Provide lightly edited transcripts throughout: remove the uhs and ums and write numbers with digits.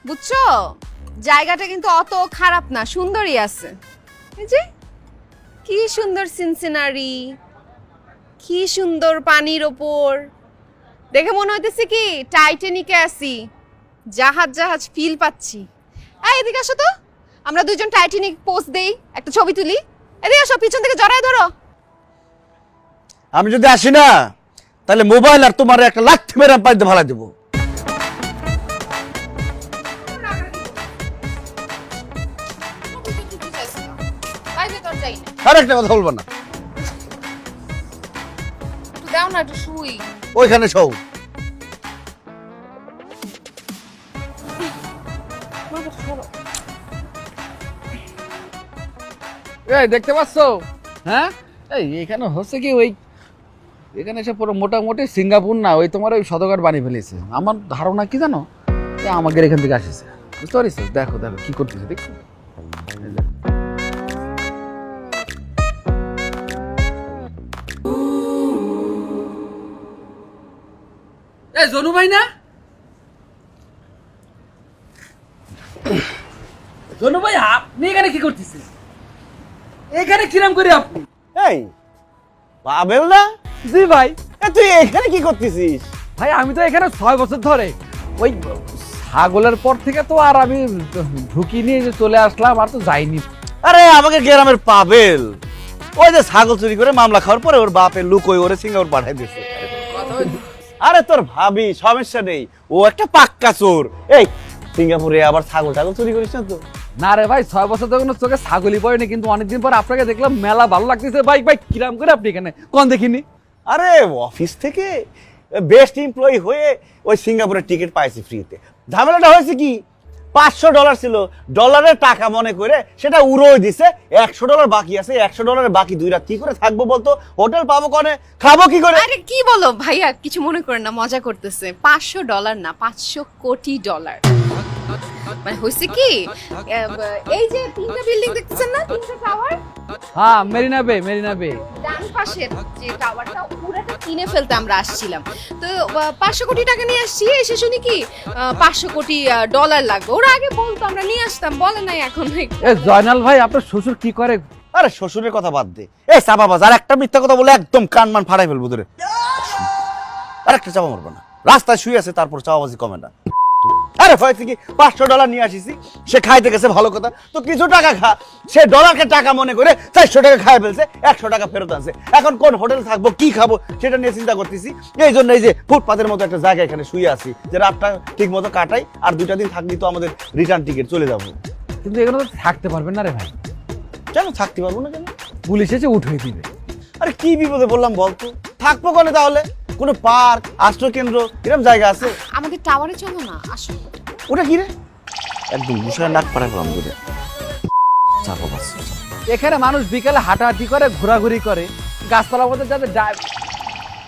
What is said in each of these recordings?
বুঝছো, জায়গাটা কিন্তু অত খারাপ না, সুন্দরই আছে। এই যে কি সুন্দর সিনসিনারি, কি সুন্দর পানির ওপর, দেখে মনে হইতেছে কি টাইটানিকে আছি, জাহাজ জাহাজ ফিল পাচ্ছি। এই এদিকে আসো তো, আমরা দুজন টাইটানিক পোজ দেই, একটা ছবি তুলি। এদিকে আসো, পিছন থেকে জড়ায় ধরো। আমি যদি আসি না তাহলে মোবাইল আর তোমার একটা লাথি মেরে পাইতে ভাড়া দেবো। আর একটা কথা বলবো না, দাও না একটু শুই। ওইখানে সৌ এই দেখতে পাচ্ছো? হ্যাঁ, এই এখানে হচ্ছে কি, ওই এখানে এসে পুরো মোটামুটি সিঙ্গাপুর না, ওই তোমার ওই সদরঘাট বানিয়ে ফেলেছে। আমার ধারণা কি জানো, যে আমাদের এখান থেকে আসিছে, বুঝতে পারিস? দেখো দেখো কি করতেছে, দেখছো? এই জনু ভাই না? জনু ভাই, আপনি এখানে কি করতেছেন? এখানে কিরাম করে আপনি? এই পাবেল না? জি ভাই। তুই এখানে কি করতেছিস? ভাই আমি তো এখানে 6 বছর ধরে, ওই ছাগলের পর থেকে তো আর আমি ঢুকি নিয়ে যে চলে আসলাম, আর তো যাইনি। আরে আমাকে গ্রামের পাবেল, ওই যে ছাগল চুরি করে মামলা খাওয়ার পরে ওর বাপের লুক ওরে সিঙ্গাপুর পাঠাই দিয়েছে। আরে তোর ভাবি, সমস্যা নেই, ও একটা পাক্কা চোর। এই সিঙ্গাপুরে আবার ছাগল টাগল চুরি করিস না তো? না রে ভাই, 6 বছর তো কোনো চোখে ছাগলই পড়েনি, কিন্তু অনেকদিন পর আপনাকে দেখলাম, মেলা ভালো লাগতেছে। ভাই ভাই কিরাম করে আপনি এখানে কোন দেখিনি? আরে অফিস থেকে বেস্ট এমপ্লয়ি হয়ে ওই সিঙ্গাপুরের টিকিট পাইছি ফ্রিতে। ঝামেলাটা হয়েছে কি, $500 ছিল, ডলারের টাকা মনে করে সেটা উড়োই দিছে। $100 বাকি আছে, $100 বাকি 2 রাত কি করে থাকবো বলতো? হোটেল পাবো কনে, খাবো কি করে? আরে কি বলো ভাইয়া, কিছু মনে করেন না, মজা করতেছে। $500 না, $500 কোটি। মানে হয়েছে কি, এই যে 3টা বিল্ডিং দেখতেছেন না, 3টা টাওয়ার, হ্যাঁ, মেরিনা বে, মেরিনা বে। ডান পাশের যে টাওয়ারটা পুরোটা কিনে ফেলতে আমরা আসছিলাম। তো 500 কোটি টাকা নিয়ে আসছি, এসে শুনি কি 500 কোটি ডলার লাগবে। ওরা আগে বলতো আমরা নিয়ে আসতাম, বলে নাই এখন। এ জয়নাল ভাই, আপনার শ্বশুর কি করে? আরে শ্বশুরের কথা বাদ দে, এই চাপাবাজ আর একটা মিথ্যা কথা বলে একদম কান মান ফাটাই ফেলবো তোরে। আর একটা চাপা মারবো না, রাস্তায় শুয়ে আছে তারপর চাপাবাজি কমে না। আরে হয়েছে কি, $500 নিয়ে আসিছি, সে খাইতে গেছে ভালো কথা, তো কিছু টাকা খা। সে ডলারকে টাকা মনে করে 400 টাকা খাই ফেলছে, 100 টাকা ফেরত আছে। এখন কোন হোটেলে থাকবো, কি খাবো, সেটা নিয়ে চিন্তা করতেছি। এই জন্য এই যে ফুটপাতের মতো একটা জায়গা এখানে শুয়ে আছি, যে রাতটা ঠিক মতো কাটাই, আর 2টা দিন থাকলেই তো আমাদের রিটার্ন টিকিট চলে যাবো। কিন্তু এখানে তো থাকতে পারবেন না রে ভাই, কেন থাকতে পারবো না কেন? পুলিশ এসে উঠিয়ে দিবে। আরে কি বিপদে বললাম বলতো? থাকবো কোনে তাহলে? কোনো পার্ক, আশ্রয় কেন্দ্র এরকম জায়গা আছে? আমাদের টাওয়ারে চলো না, আসো। ওটা কি রে? একদম মুশায় নাক পাড়া করলাম দূরে। চাপাবাজ। এখানে মানুষ বিকালে হাঁটাহাঁটি করে, ঘোরাঘুরি করে, গাছপালার মধ্যে যাদের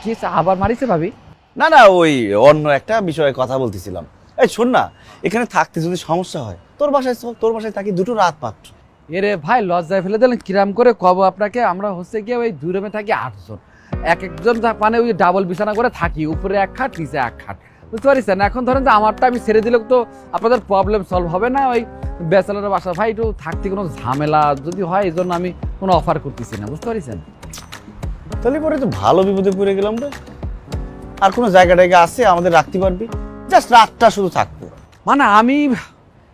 কি আবার মারিছে ভাবি? না না, ওই অন্য একটা বিষয়ে কথা বলতেছিলাম। এই শোন না, এখানে থাকতে যদি সমস্যা হয় তোর বাসায় চল, তোর বাসায় থাকি 2টো রাত মাত্র। এরে ভাই, লজ্জায় ফেলে দিলেন। কিরাম করে কব আপনাকে? আমরা হচ্ছে গিয়ে ওই 2 রুমে থাকি 8 জন, এক একজন মানে ওই ডাবল বিছানা করে থাকি, উপরে 1 খাট নিচে 1 খাট, বুঝতে পারছেন? এখন ধরেন যে আমারটা আমি ছেড়ে দিলে তো আপনাদের প্রবলেম সলভ হবে না। ওই ব্যাচেলারের বাসা ভাই, একটু থাকতে কোনো ঝামেলা যদি হয়, এই জন্য আমি কোনো অফার করতেছি না, বুঝতে পারছেন? তাহলে পরে তো ভালো বিপদে পড়ে গেলাম রে। আর কোনো জায়গা টায়গা আছে আমাদের রাখতে পারবি? জাস্ট রাতটা শুধু থাকবো। মানে আমি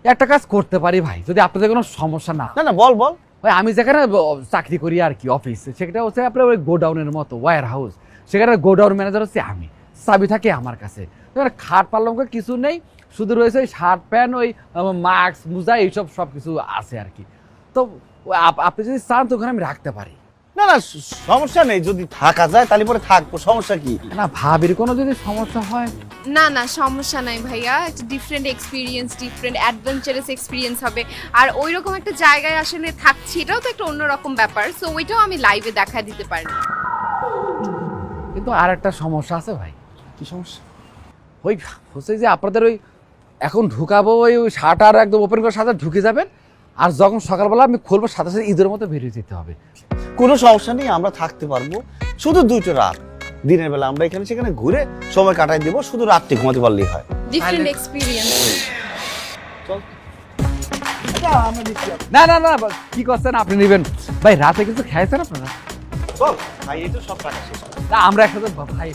একটা কাজ করতে পারি ভাই, যদি আপনাদের কোনো সমস্যা না। না না, বল বল। ওই আমি যেখানে চাকরি করি আর কি, অফিস, সেটা হচ্ছে আপনার ওই গোডাউনের মতো ওয়্যার হাউস। সেখানে গোডাউন ম্যানেজার হচ্ছে আমি, চাবি থাকে আমার কাছে। এবার খাট পাল্লাম কিছু নেই, শুধু রয়েছে ওই শার্ট প্যান্ট, ওই মাস্ক, মোজা, এইসব সব কিছু আছে আর কি। তো আপনি যদি চান তো ওখানে আমি রাখতে পারি। না না, সমস্যা নেই, যদি থাকা যায় তাহলে পরে থাকবো, সমস্যা কি? না, ভাবির কোনো যদি সমস্যা হয়। না না, সমস্যা নাই ভাইয়া, একটা different experience, different adventurous experience হবে। আর ওই রকম একটা জায়গায় আসলে থাকছি, এটাও তো একটা অন্যরকম ব্যাপার। সো ওইটাও আমি লাইভে দেখা দিতে পারি। কিন্তু আর একটা সমস্যা আছে ভাই। কি সমস্যা? ওই হচ্ছে যে আপনাদের ওই এখন ঢুকাবো, ওই শার্ট আর একদম ওপেন করে সাথে ঢুকে যাবেন, আর যখন সকালবেলা আমি খুলবো সাথে সাথে ঈদের মতো বেরিয়ে যেতে হবে। কোনো সমস্যা নেই, আমরা থাকতে পারবো, শুধু 2টো রাত। দিনের বেলা আমরা এখানে সেখানে ঘুরে সময় কাটাই দেবো, শুধু রাত্রে ঘুমাতে পারলেই হয়। Different experience. চল আচ্ছা আমরা নিচ্ছি না না না কি করছেন আপনি নেবেন ভাই রাতে কিছু খাইছেন আপনারা চল ভাই এই তো সব টাকা শেষ না আমরা একসাথে ভাই